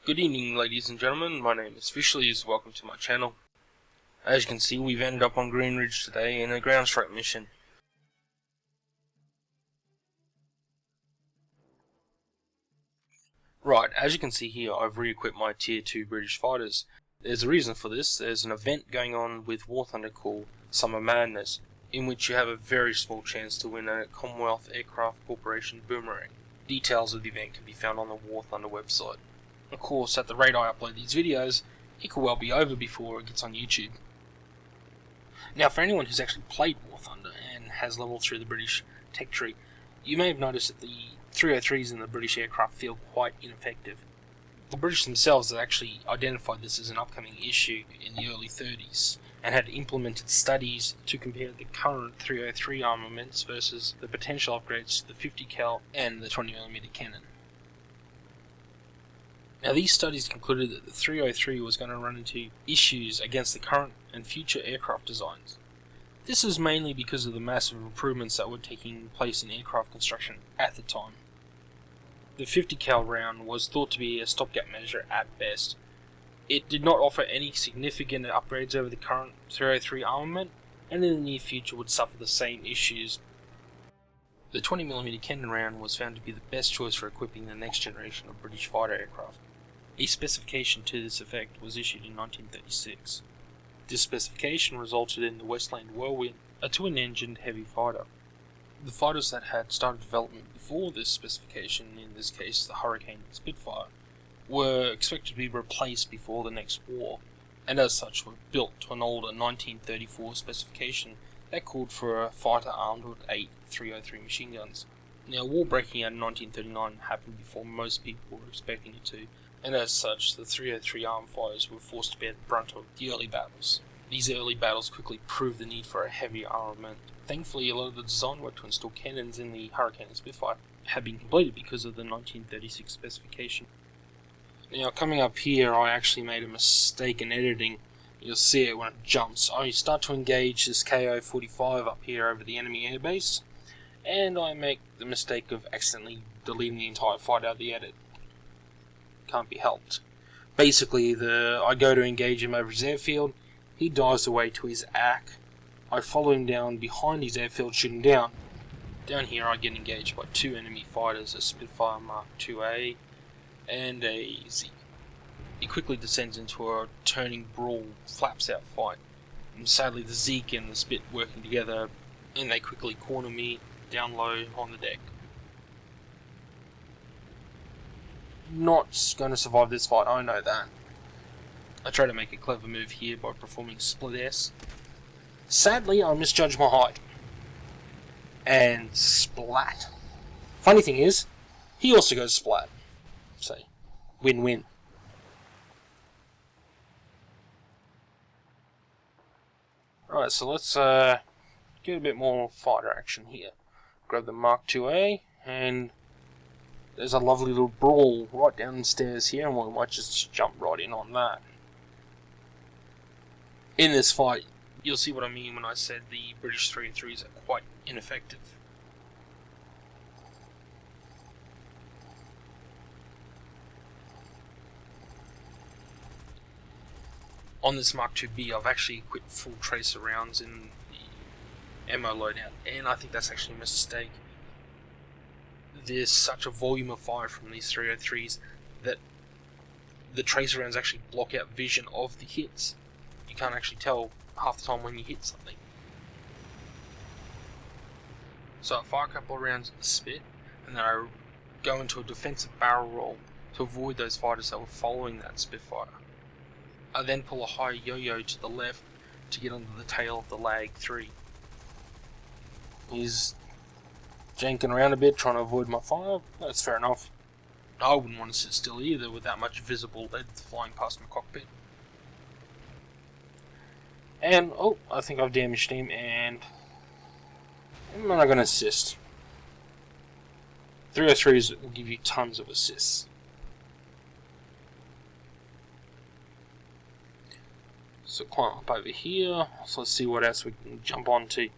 Good evening, ladies and gentlemen. My name is Fishley's. Welcome to my channel. As you can see, we've ended up on Green Ridge today in a ground strike mission. Right, as you can see here, I've re-equipped my Tier 2 British fighters. There's a reason for this. There's an event going on with War Thunder called Summer Madness, in which you have a very small chance to win a Commonwealth Aircraft Corporation boomerang. Details of the event can be found on the War Thunder website. Of course, at the rate I upload these videos, it could well be over before it gets on YouTube. Now, for anyone who's actually played War Thunder and has leveled through the British tech tree, you may have noticed that the 303s in the British aircraft feel quite ineffective. The British themselves had actually identified this as an upcoming issue in the early 30s and had implemented studies to compare the current 303 armaments versus the potential upgrades to the 50 cal and the 20mm cannon. Now, these studies concluded that the 303 was going to run into issues against the current and future aircraft designs. This is mainly because of the massive improvements that were taking place in aircraft construction at the time. The 50 cal round was thought to be a stopgap measure at best. It did not offer any significant upgrades over the current 303 armament, and in the near future would suffer the same issues. The 20mm cannon round was found to be the best choice for equipping the next generation of British fighter aircraft. A specification to this effect was issued in 1936. This specification resulted in the Westland Whirlwind, a twin-engined heavy fighter. The fighters that had started development before this specification, in this case the Hurricane and Spitfire, were expected to be replaced before the next war, and as such were built to an older 1934 specification that called for a fighter armed with 8 303 machine guns. Now, war breaking out in 1939 happened before most people were expecting it to, and as such the 303 armed fighters were forced to bear the brunt of the early battles. These early battles quickly proved the need for a heavy armament. Thankfully, a lot of the design work to install cannons in the Hurricane and Spitfire had been completed because of the 1936 specification. Now, coming up here, I actually made a mistake in editing. You'll see it when it jumps. I start to engage this KO-45 up here over the enemy airbase, and I make the mistake of accidentally deleting the entire fight out of the edit. Can't be helped. Basically, I go to engage him over his airfield, he dives away to his AK, I follow him down behind his airfield, shoot him down. Down here I get engaged by 2 enemy fighters, a Spitfire Mark IIA and a Zeke. He quickly descends into a turning brawl, flaps out fight, and sadly the Zeke and the Spit working together, and they quickly corner me down low on the deck. Not going to survive this fight, I know that. I try to make a clever move here by performing split S. Sadly, I misjudged my height. And splat. Funny thing is, he also goes splat. So, win-win. Right, so let's get a bit more fighter action here. Grab the Mark IIA, and there's a lovely little brawl right down the stairs here, and we might just jump right in on that. In this fight, you'll see what I mean when I said the British 303s are quite ineffective. On this Mark IIB, I've actually equipped full tracer rounds in the ammo loadout, and I think that's actually a mistake. There's such a volume of fire from these 303s that the tracer rounds actually block out vision of the hits. You can't actually tell half the time when you hit something. So I fire a couple of rounds at the Spit, and then I go into a defensive barrel roll to avoid those fighters that were following that Spitfire. I then pull a high yo-yo to the left to get under the tail of the Lag 3. He's janking around a bit trying to avoid my fire. That's fair enough. I wouldn't want to sit still either with that much visible lead flying past my cockpit. And, oh, I think I've damaged him, and I'm not going to assist. 303s will give you tons of assists. So climb up over here, so let's see what else we can jump onto.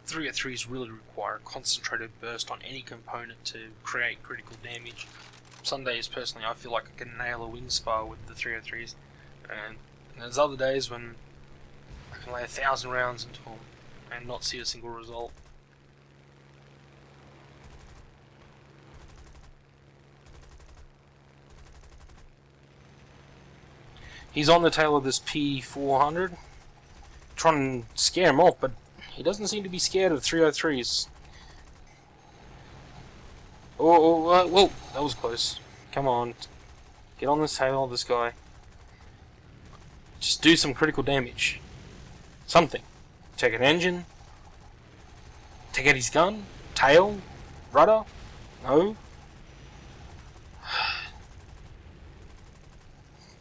303s really require a concentrated burst on any component to create critical damage. some days, personally, I feel like I can nail a wing spar with the 303s, and there's other days when I can lay 1,000 rounds into them and not see a single result. He's on the tail of this P400, trying to scare him off, but he doesn't seem to be scared of 303s. Whoa, that was close. Come on, get on the tail of this guy. Just do some critical damage. Something. Take an engine. Take out his gun. Tail. Rudder. No.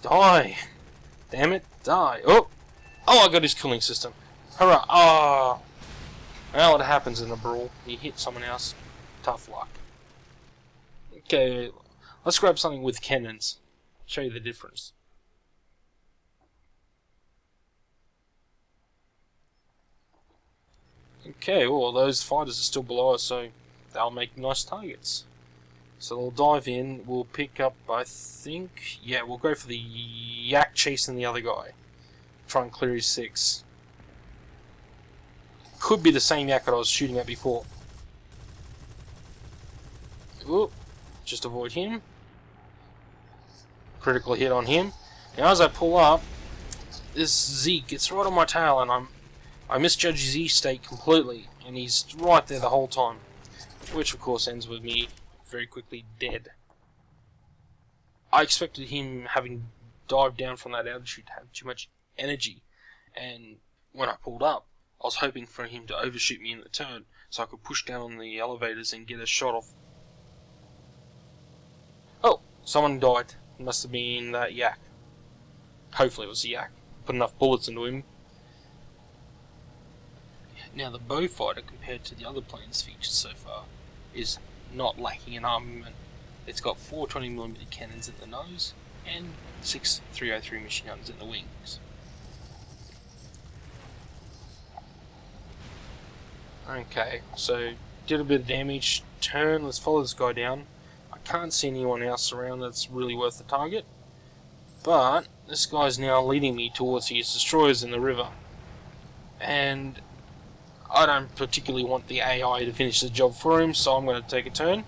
Die. Damn it. Die. Oh, I got his cooling system. Hurrah. Oh. Well, it happens in a brawl. You hit someone else. Tough luck. Okay, let's grab something with cannons. Show you the difference. Okay, well, those fighters are still below us, so they'll make nice targets. So they'll dive in, we'll pick up, I think, yeah, we'll go for the yak chasing the other guy. Try and clear his 6. Could be the same yak that I was shooting at before. Oop, just avoid him. Critical hit on him. Now as I pull up, this Zeke gets right on my tail, and I misjudge his E-state completely, and he's right there the whole time. Which of course ends with me very quickly dead. I expected him, having dived down from that altitude, to have too much energy, and when I pulled up, I was hoping for him to overshoot me in the turn, so I could push down on the elevators and get a shot off. Oh, someone died. It must have been that yak. Hopefully it was the yak. Put enough bullets into him. Now the bow fighter, compared to the other planes featured so far, is not lacking in armament. It's got 4 20mm cannons in the nose and 6 303 machine guns in the wings. Okay, so did a bit of damage. Turn, let's follow this guy down. I can't see anyone else around that's really worth the target, but this guy's now leading me towards his destroyers in the river, and I don't particularly want the AI to finish the job for him, so I'm going to take a turn.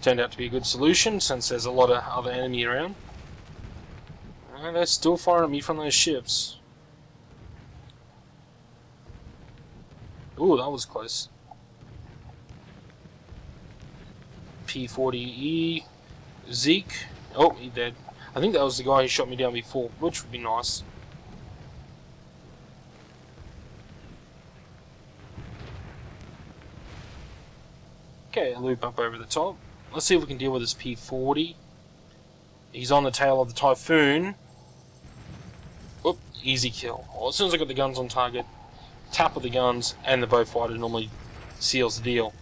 Turned out to be a good solution, since there's a lot of other enemy around. And they're still firing at me from those ships. Ooh, that was close. P40E, Zeke. Oh, he's dead. I think that was the guy who shot me down before, which would be nice. Okay, loop up over the top. Let's see if we can deal with this P40. He's on the tail of the Typhoon. Whoop, easy kill. Well, as soon as I got the guns on target, tap of the guns, and the bow fighter normally seals the deal.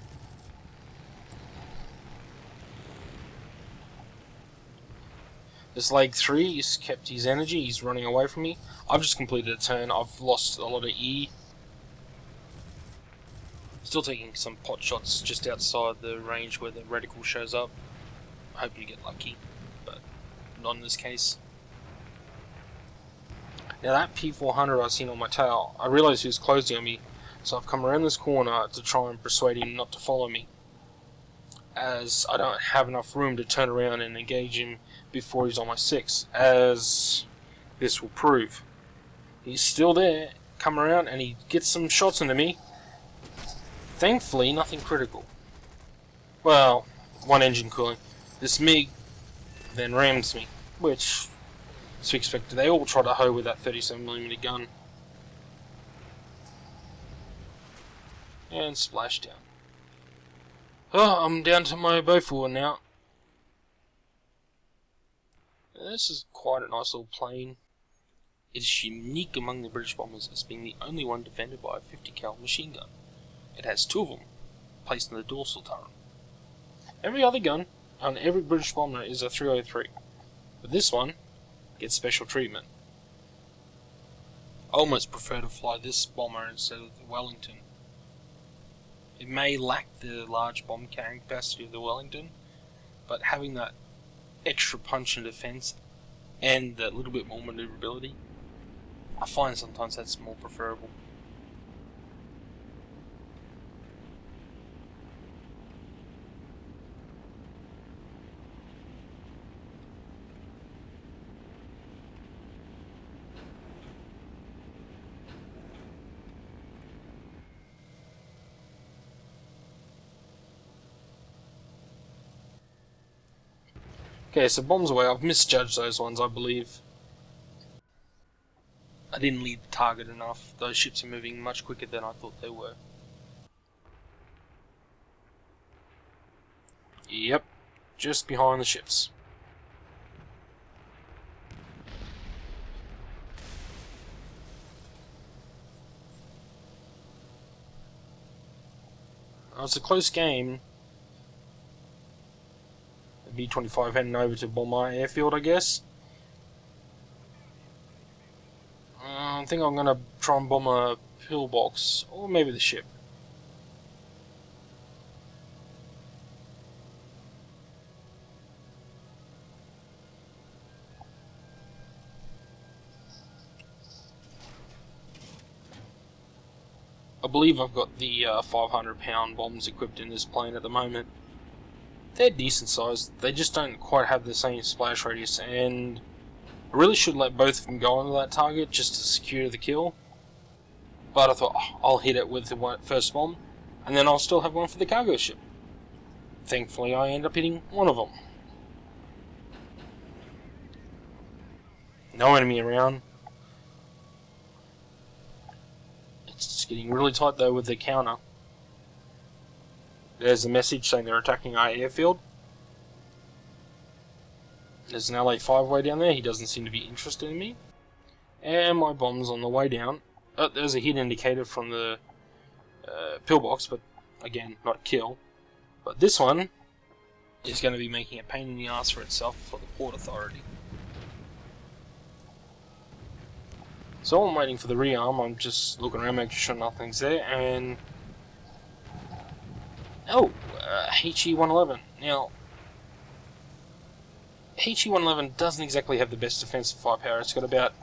This leg 3, he's kept his energy, he's running away from me. I've just completed a turn, I've lost a lot of E. Still taking some pot shots just outside the range where the reticle shows up. I hope you get lucky, but not in this case. Now that P400 I've seen on my tail, I realised he was closing on me, so I've come around this corner to try and persuade him not to follow me, as I don't have enough room to turn around and engage him before he's on my 6, as this will prove. He's still there, come around, and he gets some shots into me. Thankfully, nothing critical. Well, one engine cooling. This MiG then rams me, which, as we expected, they all try to hoe with that 37mm gun. And splash down. Oh, I'm down to my bow forward now. This is quite a nice little plane. It is unique among the British bombers as being the only one defended by a 50 cal machine gun. It has 2 of them, placed in the dorsal turret. Every other gun on every British bomber is a 303, but this one gets special treatment. I almost prefer to fly this bomber instead of the Wellington. It may lack the large bomb carrying capacity of the Wellington, but having that extra punch and defense and a little bit more maneuverability, I find sometimes that's more preferable. Okay, so bombs away. I've misjudged those ones, I believe. I didn't lead the target enough. Those ships are moving much quicker than I thought they were. Yep, just behind the ships. Oh, it's a close game. B-25 heading over to bomb my airfield, I guess. I think I'm going to try and bomb a pillbox, or maybe the ship. I believe I've got the 500-pound bombs equipped in this plane at the moment. They're decent sized, they just don't quite have the same splash radius, and I really should let both of them go onto that target just to secure the kill. But I thought, oh, I'll hit it with the first bomb, and then I'll still have one for the cargo ship. Thankfully, I end up hitting one of them. No enemy around. It's getting really tight though with the counter. There's a message saying they're attacking our airfield. There's an LA-5 way down there. He doesn't seem to be interested in me. And my bomb's on the way down. Oh, there's a hit indicator from the pillbox, but again, not a kill. But this one is going to be making a pain in the ass for itself for the Port Authority. So I'm waiting for the rearm. I'm just looking around, making sure nothing's there, and oh, HE-111. Now, HE-111 doesn't exactly have the best defensive firepower. It's got about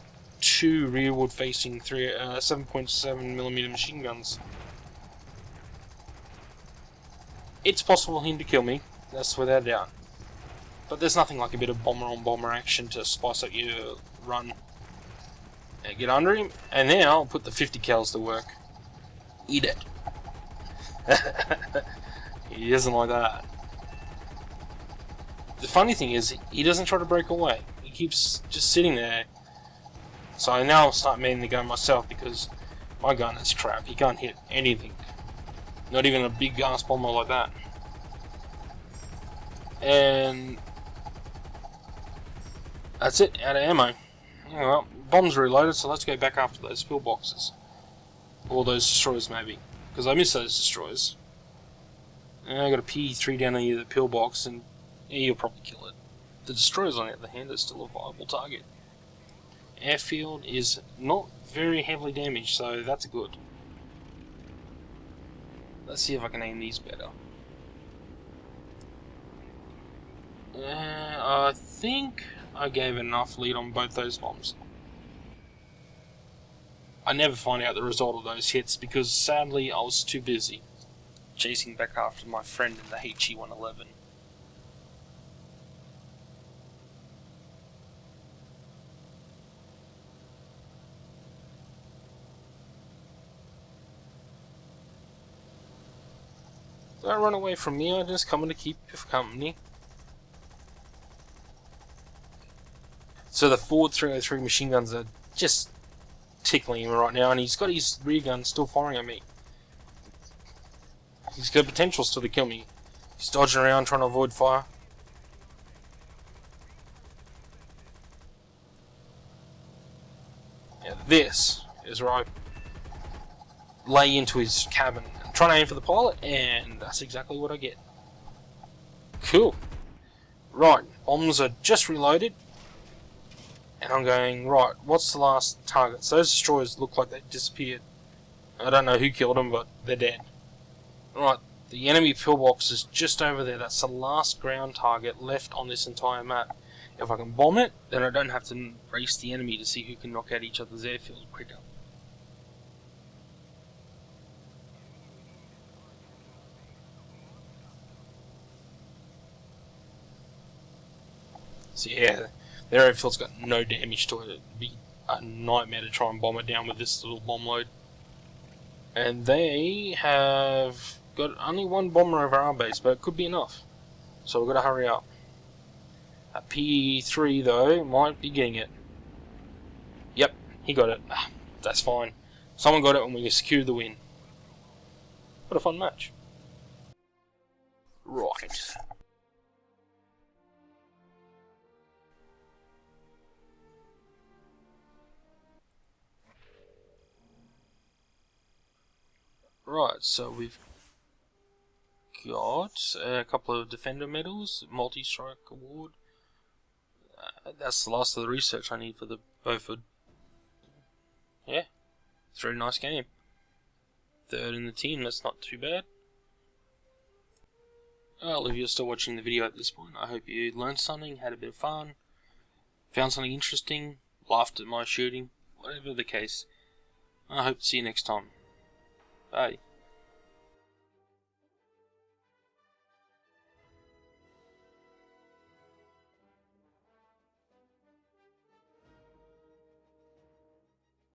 2 rearward-facing 7.7mm machine guns. It's possible for him to kill me, that's without a doubt. But there's nothing like a bit of bomber-on-bomber action to spice up your run. Get under him, and now I'll put the 50 cals to work. Eat it. He doesn't like that. The funny thing is, he doesn't try to break away. He keeps just sitting there. So now I'll start manning the gun myself because my gun is crap. He can't hit anything. Not even a big gas bomber like that. And that's it, out of ammo. Yeah, well, bombs are reloaded, so let's go back after those pillboxes. Or those destroyers, maybe. Because I miss those destroyers. And I got a P3 down here, the pillbox, and yeah, you'll probably kill it. The destroyers, on the other hand, are still a viable target. Airfield is not very heavily damaged, so that's good. Let's see if I can aim these better. I think I gave enough lead on both those bombs. I never find out the result of those hits because sadly I was too busy chasing back after my friend in the HE-111. Don't run away from me, I'm just coming to keep you company. So the Ford 303 machine guns are just tickling him right now, and he's got his rear gun still firing at me. He's got potential still to kill me. He's dodging around trying to avoid fire. Yeah, this is where I lay into his cabin. I'm trying to aim for the pilot, and that's exactly what I get. Cool. Right, bombs are just reloaded. And I'm going, right, what's the last target? So those destroyers look like they disappeared. I don't know who killed them, but they're dead. Right, The enemy pillbox is just over there. That's the last ground target left on this entire map. If I can bomb it, then I don't have to race the enemy to see who can knock out each other's airfield quicker. So yeah, their airfield's got no damage to it. It'd be a nightmare to try and bomb it down with this little bomb load. And they have got only one bomber over our base, but it could be enough. So we've got to hurry up. A P3 though might be getting it. Yep, he got it. That's fine. Someone got it and we secured the win. What a fun match. Right. Right, so we've got a couple of Defender medals, multi-strike award. That's the last of the research I need for the Beaufort. Yeah, it's a very nice game. Third in the team, that's not too bad. Well, if you're still watching the video at this point, I hope you learned something, had a bit of fun, found something interesting, laughed at my shooting, whatever the case. I hope to see you next time. Bye.